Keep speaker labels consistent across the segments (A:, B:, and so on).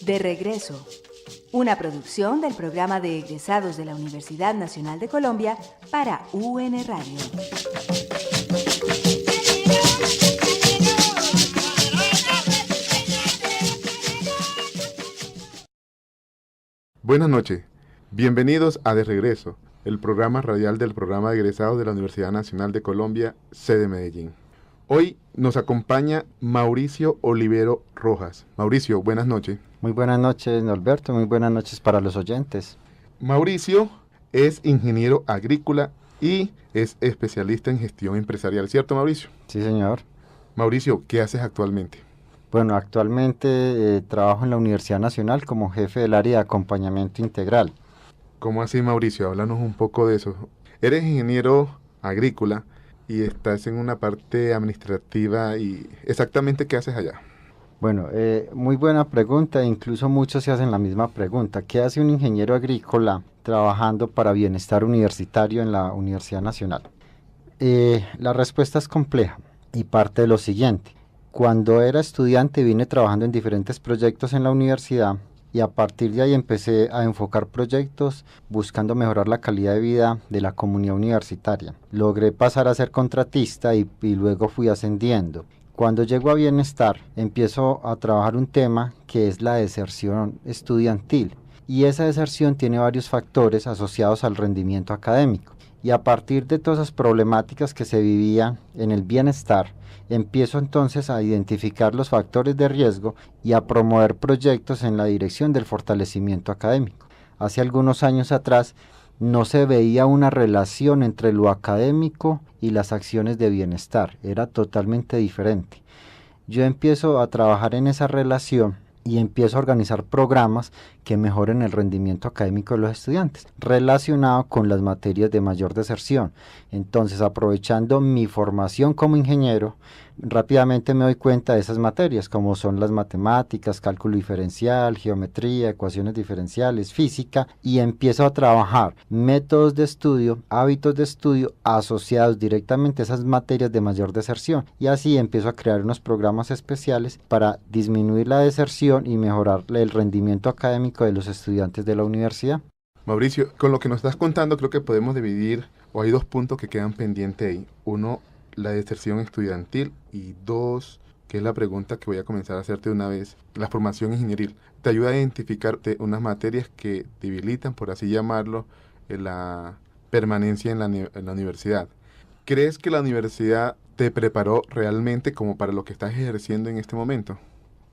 A: De regreso, una producción del programa de egresados de la Universidad Nacional de Colombia para UN Radio.
B: Buenas noches, bienvenidos a De Regreso, el programa radial del programa de egresados de la Universidad Nacional de Colombia, sede Medellín. Hoy nos acompaña Mauricio Olivero Rojas. Mauricio, buenas noches.
C: Muy buenas noches, Norberto, muy buenas noches para los oyentes.
B: Mauricio es ingeniero agrícola y es especialista en gestión empresarial, ¿cierto, Mauricio?
C: Sí, señor.
B: Mauricio, ¿qué haces actualmente?
C: Bueno, actualmente trabajo en la Universidad Nacional como jefe del área de acompañamiento integral.
B: ¿Cómo así, Mauricio? Háblanos un poco de eso. Eres ingeniero agrícola y estás en una parte administrativa y ¿exactamente qué haces allá?
C: Bueno, muy buena pregunta, incluso muchos se hacen la misma pregunta. ¿Qué hace un ingeniero agrícola trabajando para bienestar universitario en la Universidad Nacional? La respuesta es compleja y parte de lo siguiente. Cuando era estudiante vine trabajando en diferentes proyectos en la universidad y a partir de ahí empecé a enfocar proyectos buscando mejorar la calidad de vida de la comunidad universitaria. Logré pasar a ser contratista y luego fui ascendiendo. Cuando llego a bienestar empiezo a trabajar un tema que es la deserción estudiantil y esa deserción tiene varios factores asociados al rendimiento académico. Y a partir de todas esas problemáticas que se vivían en el bienestar, empiezo entonces a identificar los factores de riesgo y a promover proyectos en la dirección del fortalecimiento académico. Hace algunos años atrás no se veía una relación entre lo académico y las acciones de bienestar, era totalmente diferente. Yo empiezo a trabajar en esa relación y empiezo a organizar programas que mejoren el rendimiento académico de los estudiantes, relacionado con las materias de mayor deserción. Entonces, aprovechando mi formación como ingeniero, rápidamente me doy cuenta de esas materias, como son las matemáticas, cálculo diferencial, geometría, ecuaciones diferenciales, física, y empiezo a trabajar métodos de estudio, hábitos de estudio asociados directamente a esas materias de mayor deserción, y así empiezo a crear unos programas especiales para disminuir la deserción y mejorar el rendimiento académico de los estudiantes de la universidad.
B: Mauricio, con lo que nos estás contando creo que podemos dividir, o hay dos puntos que quedan pendientes ahí. Uno, la deserción estudiantil y dos, que es la pregunta que voy a comenzar a hacerte una vez, la formación ingenieril. Te ayuda a identificar unas materias que debilitan, por así llamarlo, la permanencia en la universidad. ¿Crees que la universidad te preparó realmente como para lo que estás ejerciendo en este momento?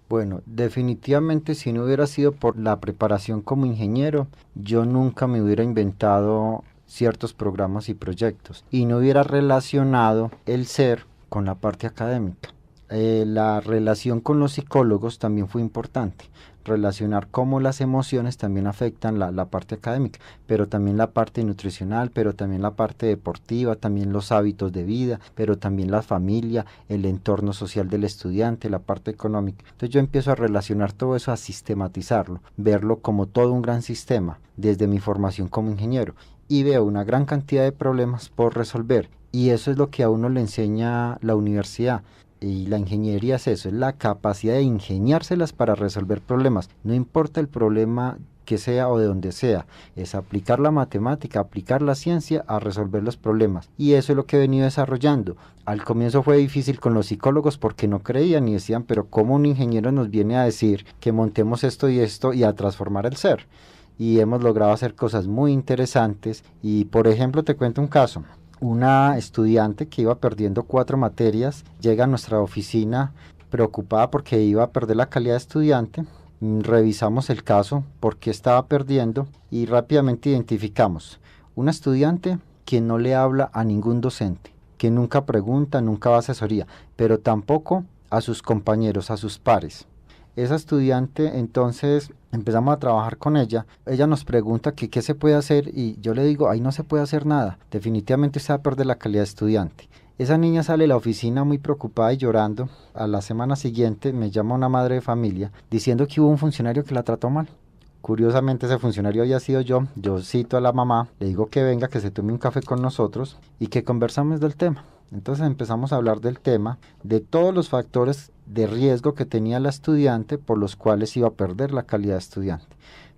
C: Bueno, definitivamente si no hubiera sido por la preparación como ingeniero, yo nunca me hubiera inventado ciertos programas y proyectos y no hubiera relacionado el ser con la parte académica. La relación con los psicólogos también fue importante, relacionar cómo las emociones también afectan la parte académica, pero también la parte nutricional, pero también la parte deportiva, también los hábitos de vida, pero también la familia, el entorno social del estudiante, la parte económica. Entonces yo empiezo a relacionar todo eso, a sistematizarlo, verlo como todo un gran sistema desde mi formación como ingeniero y veo una gran cantidad de problemas por resolver y eso es lo que a uno le enseña la universidad. Y la ingeniería es eso, es la capacidad de ingeniárselas para resolver problemas. No importa el problema que sea o de donde sea, es aplicar la matemática, aplicar la ciencia a resolver los problemas. Y eso es lo que he venido desarrollando. Al comienzo fue difícil con los psicólogos porque no creían y decían, pero ¿cómo un ingeniero nos viene a decir que montemos esto y a transformar el ser? Y hemos logrado hacer cosas muy interesantes y por ejemplo te cuento un caso. Una estudiante que iba perdiendo 4 materias llega a nuestra oficina preocupada porque iba a perder la calidad de estudiante. Revisamos el caso, por qué estaba perdiendo y rápidamente identificamos una estudiante que no le habla a ningún docente, que nunca pregunta, nunca va a asesoría, pero tampoco a sus compañeros, a sus pares. Esa estudiante, entonces empezamos a trabajar con ella nos pregunta que qué se puede hacer y yo le digo, ahí no se puede hacer nada, definitivamente usted va a perder la calidad de estudiante. Esa niña sale de la oficina muy preocupada y llorando. A la semana siguiente me llama una madre de familia diciendo que hubo un funcionario que la trató mal. Curiosamente ese funcionario había sido yo cito a la mamá, le digo que venga, que se tome un café con nosotros y que conversamos del tema. Entonces empezamos a hablar del tema, de todos los factores de riesgo que tenía la estudiante por los cuales iba a perder la calidad de estudiante.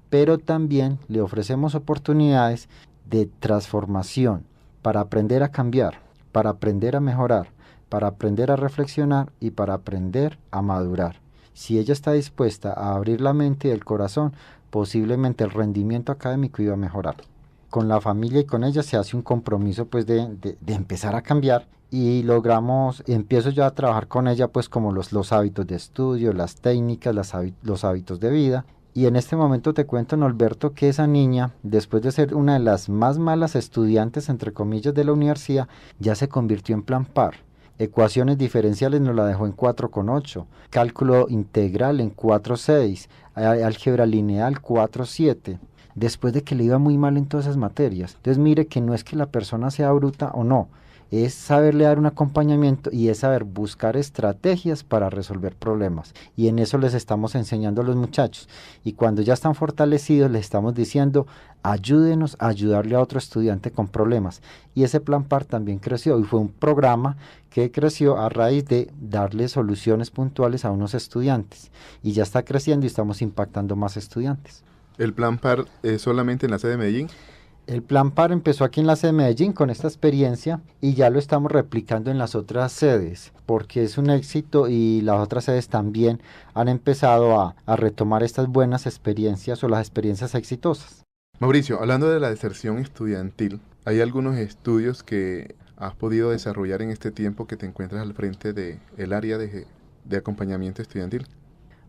C: Pero también le ofrecemos oportunidades de transformación para aprender a cambiar, para aprender a mejorar, para aprender a reflexionar y para aprender a madurar. Si ella está dispuesta a abrir la mente y el corazón, posiblemente el rendimiento académico iba a mejorar. Con la familia y con ella se hace un compromiso pues de empezar a cambiar y empiezo yo a trabajar con ella pues como los hábitos de estudio, las técnicas, los hábitos de vida. Y en este momento te cuento, Norberto, que esa niña, después de ser una de las más malas estudiantes, entre comillas, de la universidad, ya se convirtió en plan par. Ecuaciones diferenciales nos la dejó en 4,8, cálculo integral en 4,6, álgebra lineal 4,7, después de que le iba muy mal en todas esas materias. Entonces mire que no es que la persona sea bruta o no, es saberle dar un acompañamiento y es saber buscar estrategias para resolver problemas. Y en eso les estamos enseñando a los muchachos. Y cuando ya están fortalecidos, les estamos diciendo, ayúdenos a ayudarle a otro estudiante con problemas. Y ese plan PAR también creció y fue un programa que creció a raíz de darle soluciones puntuales a unos estudiantes. Y ya está creciendo y estamos impactando más estudiantes.
B: ¿El plan PAR es solamente en la sede de Medellín?
C: El plan PAR empezó aquí en la sede de Medellín con esta experiencia y ya lo estamos replicando en las otras sedes porque es un éxito y las otras sedes también han empezado a retomar estas buenas experiencias o las experiencias exitosas.
B: Mauricio, hablando de la deserción estudiantil, ¿hay algunos estudios que has podido desarrollar en este tiempo que te encuentras al frente del área de acompañamiento estudiantil?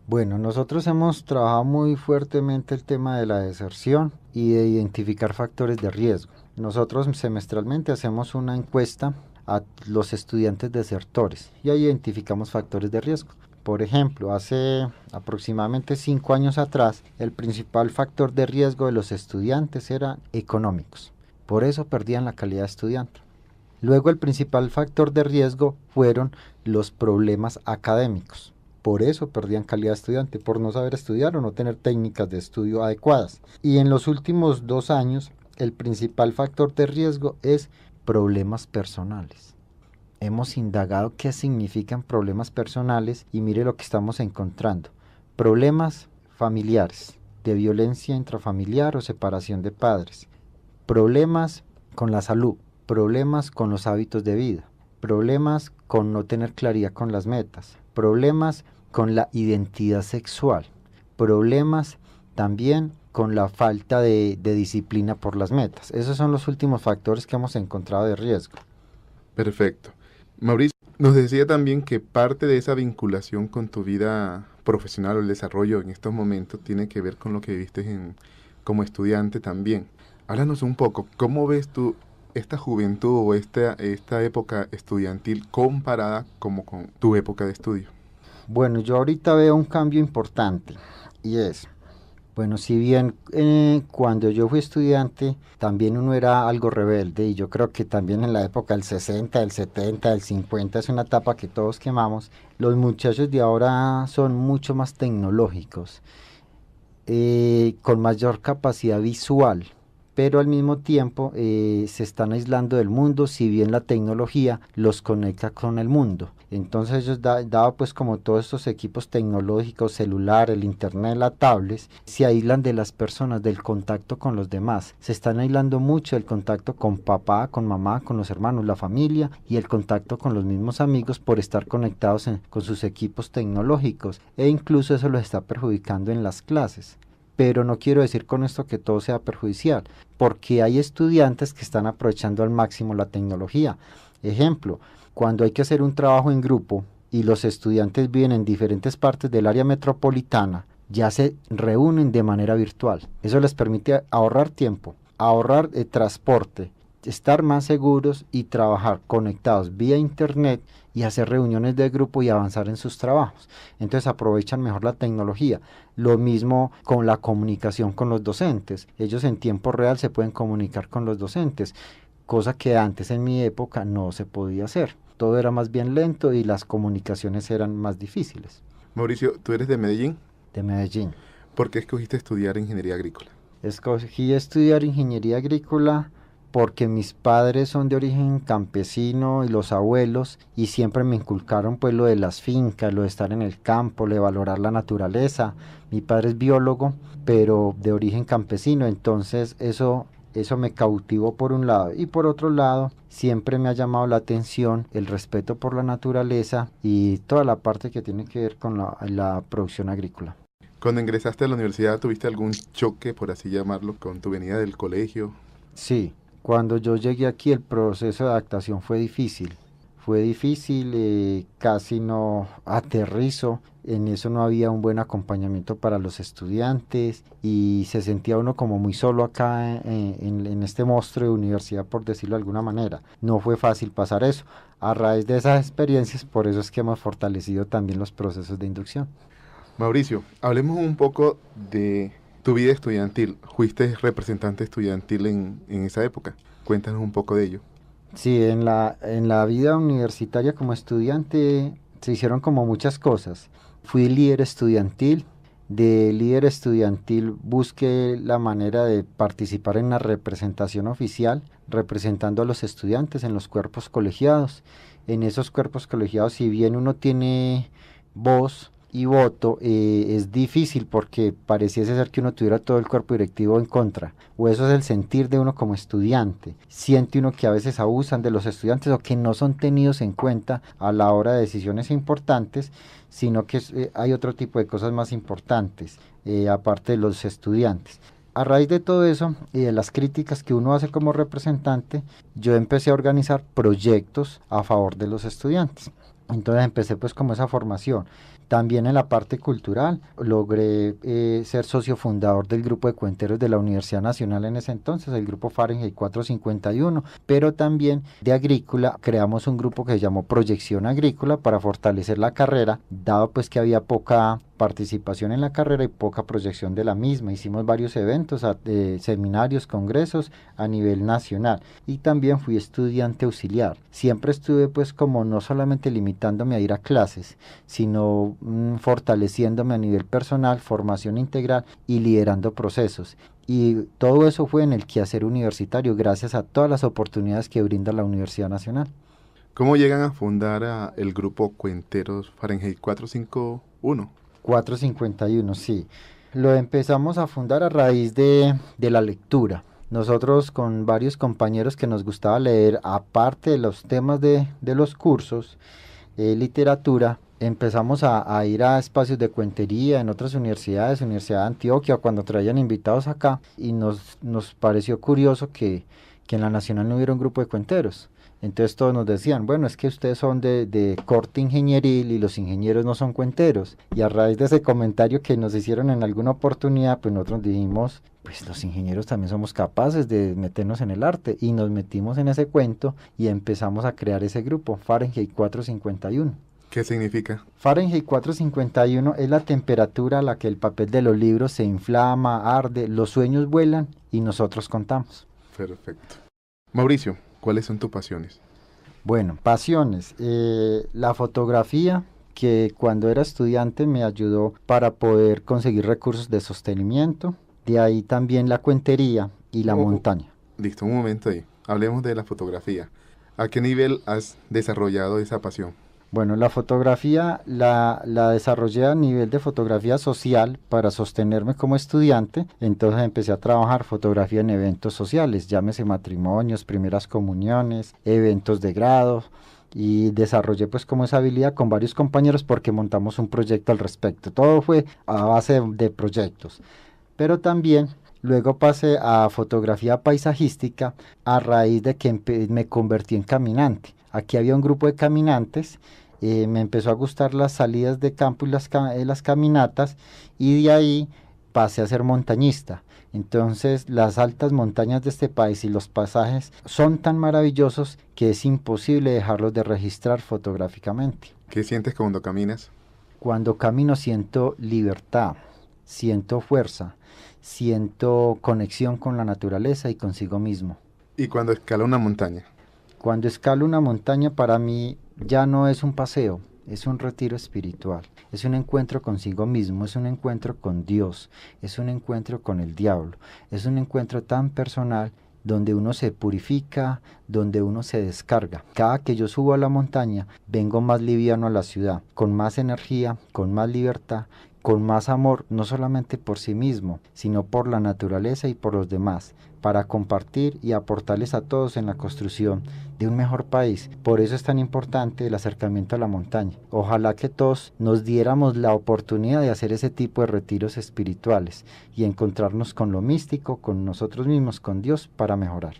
C: Bueno, nosotros hemos trabajado muy fuertemente el tema de la deserción y de identificar factores de riesgo. Nosotros semestralmente hacemos una encuesta a los estudiantes desertores y ahí identificamos factores de riesgo. Por ejemplo, hace aproximadamente 5 años atrás, el principal factor de riesgo de los estudiantes eran económicos. Por eso perdían la calidad de estudiante. Luego el principal factor de riesgo fueron los problemas académicos. Por eso perdían calidad de estudiante, por no saber estudiar o no tener técnicas de estudio adecuadas. Y en los últimos 2 años, el principal factor de riesgo es problemas personales. Hemos indagado qué significan problemas personales y mire lo que estamos encontrando. Problemas familiares, de violencia intrafamiliar o separación de padres. Problemas con la salud, problemas con los hábitos de vida, problemas con no tener claridad con las metas, problemas con la identidad sexual, problemas también con la falta de disciplina por las metas. Esos son los últimos factores que hemos encontrado de riesgo.
B: Perfecto. Mauricio, nos decía también que parte de esa vinculación con tu vida profesional o el desarrollo en estos momentos tiene que ver con lo que viviste como estudiante también. Háblanos un poco, ¿cómo ves tú esta juventud o esta época estudiantil comparada como con tu época de estudio?
C: Bueno, yo ahorita veo un cambio importante y es, bueno, si bien cuando yo fui estudiante también uno era algo rebelde y yo creo que también en la época del 60, del 70, del 50 es una etapa que todos quemamos, los muchachos de ahora son mucho más tecnológicos, con mayor capacidad visual. Pero al mismo tiempo se están aislando del mundo, si bien la tecnología los conecta con el mundo. Entonces ellos, dado pues como todos estos equipos tecnológicos, celular, el internet, la tablet, se aíslan de las personas, del contacto con los demás. Se están aislando mucho del contacto con papá, con mamá, con los hermanos, la familia y el contacto con los mismos amigos por estar conectados con sus equipos tecnológicos. E incluso eso los está perjudicando en las clases. Pero no quiero decir con esto que todo sea perjudicial, porque hay estudiantes que están aprovechando al máximo la tecnología. Ejemplo, cuando hay que hacer un trabajo en grupo y los estudiantes viven en diferentes partes del área metropolitana, ya se reúnen de manera virtual. Eso les permite ahorrar tiempo, ahorrar transporte, estar más seguros y trabajar conectados vía internet y hacer reuniones de grupo y avanzar en sus trabajos. Entonces aprovechan mejor la tecnología. Lo mismo con la comunicación con los docentes. Ellos en tiempo real se pueden comunicar con los docentes, cosa que antes en mi época no se podía hacer. Todo era más bien lento y las comunicaciones eran más difíciles.
B: Mauricio, ¿tú eres de Medellín?
C: De Medellín.
B: ¿Por qué escogiste estudiar ingeniería agrícola?
C: Escogí estudiar ingeniería agrícola porque mis padres son de origen campesino y los abuelos, y siempre me inculcaron pues lo de las fincas, lo de estar en el campo, lo de valorar la naturaleza. Mi padre es biólogo, pero de origen campesino, entonces eso me cautivó por un lado, y por otro lado siempre me ha llamado la atención el respeto por la naturaleza y toda la parte que tiene que ver con la producción agrícola.
B: Cuando ingresaste a la universidad, ¿tuviste algún choque, por así llamarlo, con tu venida del colegio?
C: Sí, cuando yo llegué aquí el proceso de adaptación fue difícil. Fue difícil, casi no aterrizo, en eso no había un buen acompañamiento para los estudiantes y se sentía uno como muy solo acá en este monstruo de universidad, por decirlo de alguna manera. No fue fácil pasar eso. A raíz de esas experiencias, por eso es que hemos fortalecido también los procesos de inducción.
B: Mauricio, hablemos un poco de tu vida estudiantil. Fuiste representante estudiantil en esa época. Cuéntanos un poco de ello.
C: Sí, en la vida universitaria como estudiante se hicieron como muchas cosas. Fui líder estudiantil. De líder estudiantil busqué la manera de participar en la representación oficial, representando a los estudiantes en los cuerpos colegiados. En esos cuerpos colegiados, si bien uno tiene voz y voto, es difícil porque pareciese ser que uno tuviera todo el cuerpo directivo en contra, o eso es el sentir de uno como estudiante. Siente uno que a veces abusan de los estudiantes o que no son tenidos en cuenta a la hora de decisiones importantes, sino que hay otro tipo de cosas más importantes, aparte de los estudiantes. A raíz de todo eso y de las críticas que uno hace como representante, yo empecé a organizar proyectos a favor de los estudiantes. Entonces empecé pues como esa formación. También en la parte cultural logré ser socio fundador del grupo de cuenteros de la Universidad Nacional en ese entonces, el grupo Fahrenheit 451, pero también de agrícola creamos un grupo que se llamó Proyección Agrícola para fortalecer la carrera, dado pues que había poca participación en la carrera y poca proyección de la misma. Hicimos varios eventos, seminarios, congresos a nivel nacional, y también fui estudiante auxiliar. Siempre estuve pues como no solamente limitándome a ir a clases, sino fortaleciéndome a nivel personal, formación integral y liderando procesos. Y todo eso fue en el quehacer universitario, gracias a todas las oportunidades que brinda la Universidad Nacional.
B: ¿Cómo llegan a fundar el grupo Cuenteros Fahrenheit 451?
C: 451, sí. Lo empezamos a fundar a raíz de la lectura. Nosotros con varios compañeros que nos gustaba leer, aparte de los temas de los cursos, literatura, empezamos a ir a espacios de cuentería en otras universidades, Universidad de Antioquia, cuando traían invitados acá, y nos pareció curioso que en la Nacional no hubiera un grupo de cuenteros. Entonces todos nos decían, bueno, es que ustedes son de corte ingenieril y los ingenieros no son cuenteros. Y a raíz de ese comentario que nos hicieron en alguna oportunidad, pues nosotros dijimos, pues los ingenieros también somos capaces de meternos en el arte. Y nos metimos en ese cuento y empezamos a crear ese grupo, Fahrenheit 451.
B: ¿Qué significa?
C: Fahrenheit 451 es la temperatura a la que el papel de los libros se inflama, arde, los sueños vuelan y nosotros contamos.
B: Perfecto. Mauricio, ¿cuáles son tus pasiones?
C: Bueno, pasiones. La fotografía, que cuando era estudiante me ayudó para poder conseguir recursos de sostenimiento. De ahí también la cuentería y la montaña.
B: Listo, un momento ahí. Hablemos de la fotografía. ¿A qué nivel has desarrollado esa pasión?
C: Bueno, la fotografía la desarrollé a nivel de fotografía social para sostenerme como estudiante. Entonces empecé a trabajar fotografía en eventos sociales, llámese matrimonios, primeras comuniones, eventos de grado, y desarrollé pues como esa habilidad con varios compañeros porque montamos un proyecto al respecto. Todo fue a base de proyectos, pero también luego pasé a fotografía paisajística a raíz de que me convertí en caminante. Aquí había un grupo de caminantes. Me empezó a gustar las salidas de campo y las caminatas, y de ahí pasé a ser montañista. Entonces las altas montañas de este país y los pasajes son tan maravillosos que es imposible dejarlos de registrar fotográficamente.
B: ¿Qué sientes cuando caminas?
C: Cuando camino siento libertad, siento fuerza, siento conexión con la naturaleza y consigo mismo.
B: ¿Y cuando escala una montaña?
C: Cuando escalo una montaña, para mí ya no es un paseo, es un retiro espiritual, es un encuentro consigo mismo, es un encuentro con Dios, es un encuentro con el diablo, es un encuentro tan personal donde uno se purifica, donde uno se descarga. Cada que yo subo a la montaña, vengo más liviano a la ciudad, con más energía, con más libertad, con más amor, no solamente por sí mismo, sino por la naturaleza y por los demás, para compartir y aportarles a todos en la construcción de un mejor país. Por eso es tan importante el acercamiento a la montaña. Ojalá que todos nos diéramos la oportunidad de hacer ese tipo de retiros espirituales y encontrarnos con lo místico, con nosotros mismos, con Dios, para mejorar.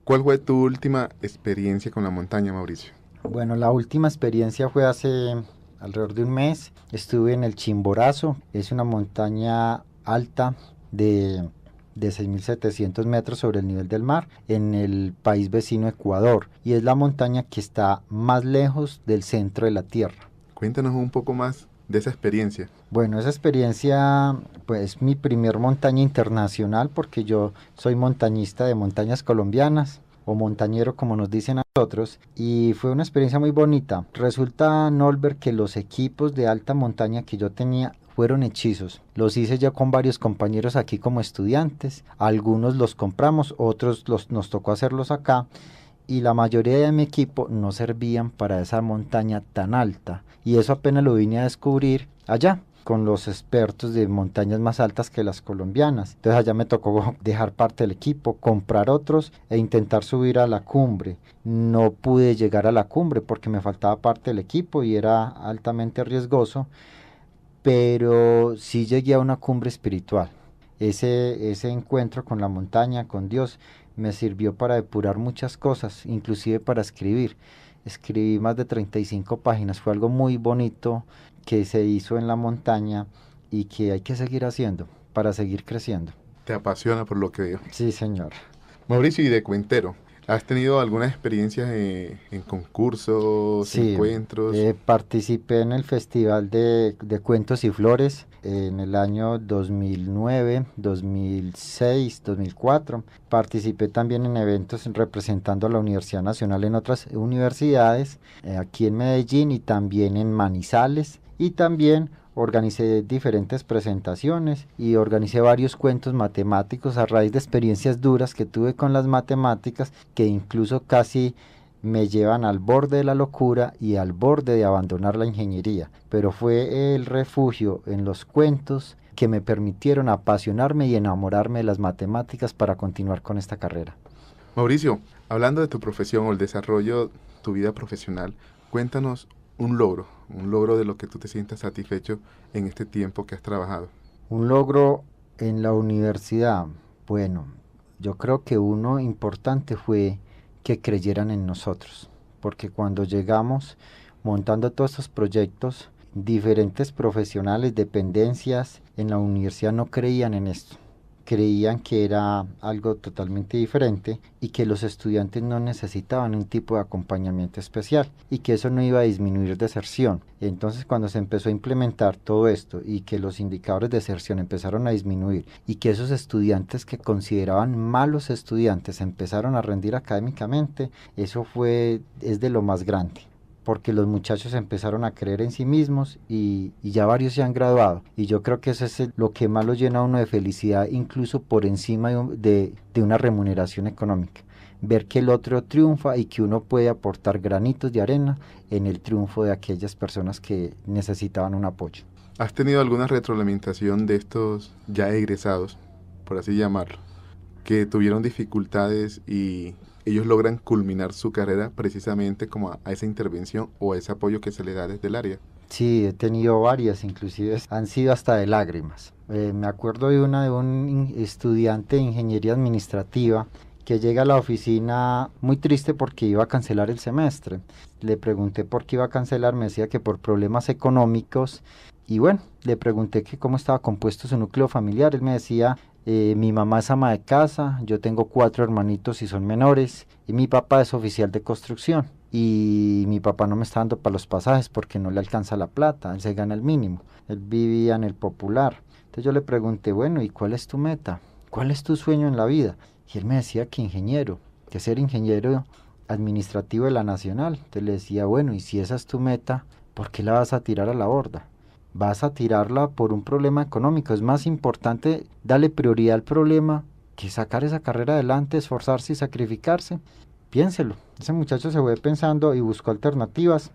B: ¿Cuál fue tu última experiencia con la montaña, Mauricio?
C: Bueno, la última experiencia fue hace alrededor de un mes. Estuve en el Chimborazo, es una montaña alta de 6.700 metros sobre el nivel del mar, en el país vecino Ecuador, y es la montaña que está más lejos del centro de la Tierra.
B: Cuéntanos un poco más de esa experiencia.
C: Bueno, esa experiencia pues es mi primer montaña internacional, porque yo soy montañista de montañas colombianas, o montañero como nos dicen a nosotros, y fue una experiencia muy bonita. Resulta, Norbert, que los equipos de alta montaña que yo tenía fueron hechizos. Los hice ya con varios compañeros aquí como estudiantes, algunos los compramos, otros nos tocó hacerlos acá, y la mayoría de mi equipo no servían para esa montaña tan alta, y eso apenas lo vine a descubrir allá, con los expertos de montañas más altas que las colombianas. Entonces allá me tocó dejar parte del equipo, comprar otros e intentar subir a la cumbre. No pude llegar a la cumbre porque me faltaba parte del equipo y era altamente riesgoso, pero sí llegué a una cumbre espiritual. Ese encuentro con la montaña, con Dios, me sirvió para depurar muchas cosas, inclusive para escribir. Escribí más de 35 páginas, fue algo muy bonito que se hizo en la montaña y que hay que seguir haciendo para seguir creciendo.
B: Te apasiona por lo que veo.
C: Sí, señor.
B: Mauricio, y de cuentero, ¿has tenido alguna experiencia en concursos,
C: Sí,
B: encuentros?
C: participé en el Festival de Cuentos y Flores en el año 2009, 2006, 2004. Participé también en eventos representando a la Universidad Nacional en otras universidades, aquí en Medellín y también en Manizales, y también organicé diferentes presentaciones y organicé varios cuentos matemáticos a raíz de experiencias duras que tuve con las matemáticas, que incluso casi me llevan al borde de la locura y al borde de abandonar la ingeniería. Pero fue el refugio en los cuentos que me permitieron apasionarme y enamorarme de las matemáticas para continuar con esta carrera.
B: Mauricio, hablando de tu profesión o el desarrollo de tu vida profesional, cuéntanos un logro de lo que tú te sientas satisfecho en este tiempo que has trabajado.
C: Un logro en la universidad. Bueno, yo creo que uno importante fue que creyeran en nosotros, porque cuando llegamos montando todos estos proyectos, diferentes profesionales, dependencias en la universidad no creían en esto. Creían que era algo totalmente diferente y que los estudiantes no necesitaban un tipo de acompañamiento especial y que eso no iba a disminuir deserción. Entonces, cuando se empezó a implementar todo esto y que los indicadores de deserción empezaron a disminuir y que esos estudiantes que consideraban malos estudiantes empezaron a rendir académicamente, eso es de lo más grande, porque los muchachos empezaron a creer en sí mismos y ya varios se han graduado. Y yo creo que eso es lo que más lo llena a uno de felicidad, incluso por encima de una remuneración económica. Ver que el otro triunfa y que uno puede aportar granitos de arena en el triunfo de aquellas personas que necesitaban un apoyo.
B: ¿Has tenido alguna retroalimentación de estos ya egresados, por así llamarlo, que tuvieron dificultades y ellos logran culminar su carrera precisamente como a esa intervención o a ese apoyo que se le da desde el área?
C: Sí, he tenido varias, inclusive han sido hasta de lágrimas. Me acuerdo de una de un estudiante de ingeniería administrativa que llega a la oficina muy triste porque iba a cancelar el semestre. Le pregunté por qué iba a cancelar, me decía que por problemas económicos, y bueno, le pregunté que cómo estaba compuesto su núcleo familiar. Él me decía: mi mamá es ama de casa, yo tengo 4 hermanitos y son menores, y mi papá es oficial de construcción, y mi papá no me está dando para los pasajes porque no le alcanza la plata, él se gana el mínimo, él vivía en el Popular. Entonces yo le pregunté: bueno, ¿y cuál es tu meta? ¿Cuál es tu sueño en la vida? Y él me decía que ingeniero, que ser ingeniero administrativo de la Nacional. Entonces le decía: bueno, y si esa es tu meta, ¿por qué la vas a tirar a la borda? Vas a tirarla por un problema económico. Es más importante darle prioridad al problema que sacar esa carrera adelante, esforzarse y sacrificarse. Piénselo. Ese muchacho se fue pensando y buscó alternativas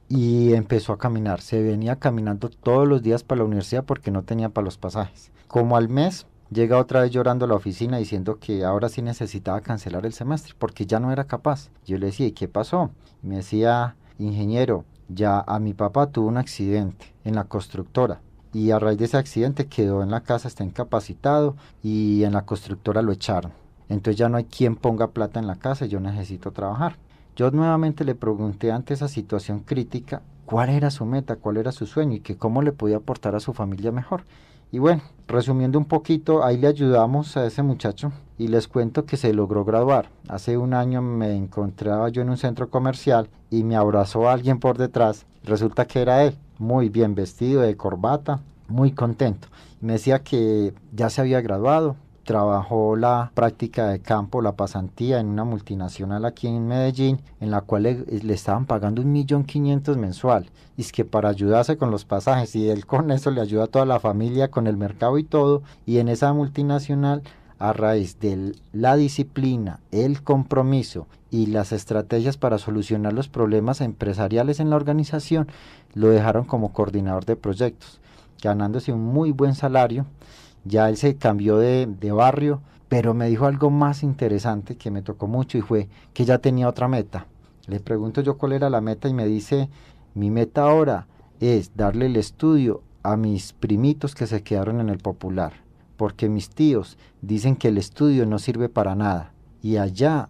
C: y empezó a caminar. Se venía caminando todos los días para la universidad porque no tenía para los pasajes. Como al mes, llega otra vez llorando a la oficina diciendo que ahora sí necesitaba cancelar el semestre porque ya no era capaz. Yo le decía, ¿y qué pasó? Y me decía, ingeniero, ya a mi papá tuvo un accidente en la constructora y a raíz de ese accidente quedó en la casa, está incapacitado y en la constructora lo echaron. Entonces ya no hay quien ponga plata en la casa y yo necesito trabajar. Yo nuevamente le pregunté ante esa situación crítica cuál era su meta, cuál era su sueño y que cómo le podía aportar a su familia mejor. Y bueno, resumiendo un poquito, ahí le ayudamos a ese muchacho y les cuento que se logró graduar. Hace un año me encontraba yo en un centro comercial y me abrazó alguien por detrás. Resulta que era él, muy bien vestido, de corbata, muy contento. Me decía que ya se había graduado, trabajó la práctica de campo, la pasantía en una multinacional aquí en Medellín, en la cual le estaban pagando 1.500.000 mensual. Y es que para ayudarse con los pasajes, y él con eso le ayuda a toda la familia con el mercado y todo, y en esa multinacional, a raíz de la disciplina, el compromiso y las estrategias para solucionar los problemas empresariales en la organización, lo dejaron como coordinador de proyectos, ganándose un muy buen salario. Ya él se cambió de barrio, pero me dijo algo más interesante que me tocó mucho y fue que ya tenía otra meta. Le pregunto yo cuál era la meta y me dice, mi meta ahora es darle el estudio a mis primitos que se quedaron en el Popular, porque mis tíos dicen que el estudio no sirve para nada y allá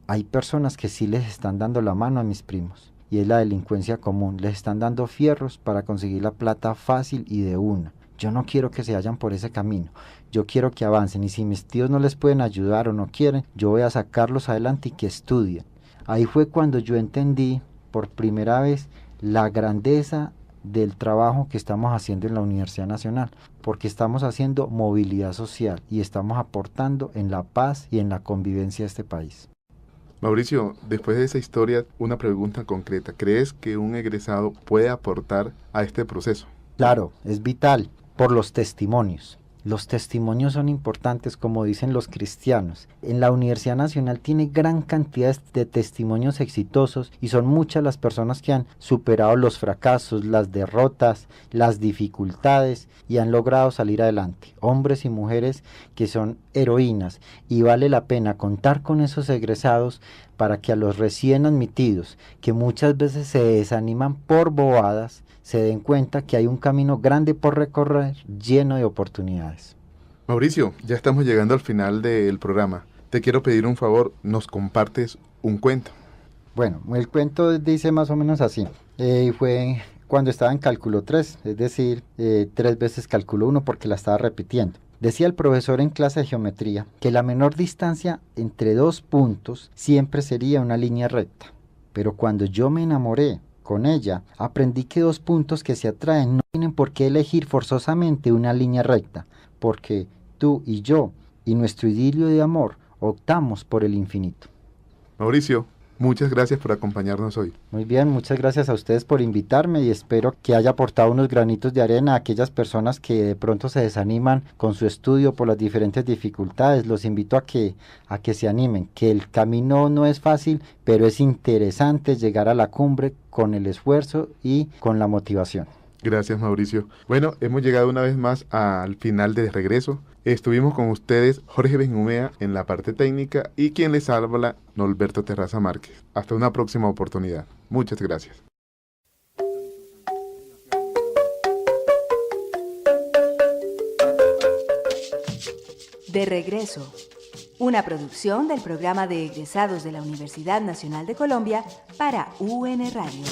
C: hay personas que sí les están dando la mano a mis primos y es la delincuencia común, les están dando fierros para conseguir la plata fácil y de una. Yo no quiero que se vayan por ese camino, yo quiero que avancen y si mis tíos no les pueden ayudar o no quieren, yo voy a sacarlos adelante y que estudien. Ahí fue cuando yo entendí por primera vez la grandeza del trabajo que estamos haciendo en la Universidad Nacional, porque estamos haciendo movilidad social y estamos aportando en la paz y en la convivencia de este país.
B: Mauricio, después de esa historia, una pregunta concreta. ¿Crees que un egresado puede aportar a este proceso?
C: Claro, es vital. Por los testimonios. Los testimonios son importantes, como dicen los cristianos. En la Universidad Nacional tiene gran cantidad de testimonios exitosos y son muchas las personas que han superado los fracasos, las derrotas, las dificultades y han logrado salir adelante. Hombres y mujeres que son heroínas y vale la pena contar con esos egresados para que a los recién admitidos, que muchas veces se desaniman por bobadas, se den cuenta que hay un camino grande por recorrer, lleno de oportunidades.
B: Mauricio, ya estamos llegando al final del programa. Te quiero pedir un favor, nos compartes un cuento.
C: Bueno, el cuento dice más o menos así. Fue cuando estaba en cálculo 3, es decir, 3 veces cálculo 1 porque la estaba repitiendo. Decía el profesor en clase de geometría que la menor distancia entre 2 puntos siempre sería una línea recta. Pero cuando yo me enamoré con ella, aprendí que 2 puntos que se atraen no tienen por qué elegir forzosamente una línea recta, porque tú y yo y nuestro idilio de amor optamos por el infinito.
B: Mauricio, muchas gracias por acompañarnos hoy.
C: Muy bien, muchas gracias a ustedes por invitarme y espero que haya aportado unos granitos de arena a aquellas personas que de pronto se desaniman con su estudio por las diferentes dificultades. Los invito a que se animen, que el camino no es fácil, pero es interesante llegar a la cumbre con el esfuerzo y con la motivación.
B: Gracias, Mauricio. Bueno, hemos llegado una vez más al final de Regreso. Estuvimos con ustedes Jorge Benjumea en la parte técnica y quien les habla, Norberto Terraza Márquez. Hasta una próxima oportunidad. Muchas gracias.
A: De Regreso, una producción del programa de egresados de la Universidad Nacional de Colombia para UN Radio.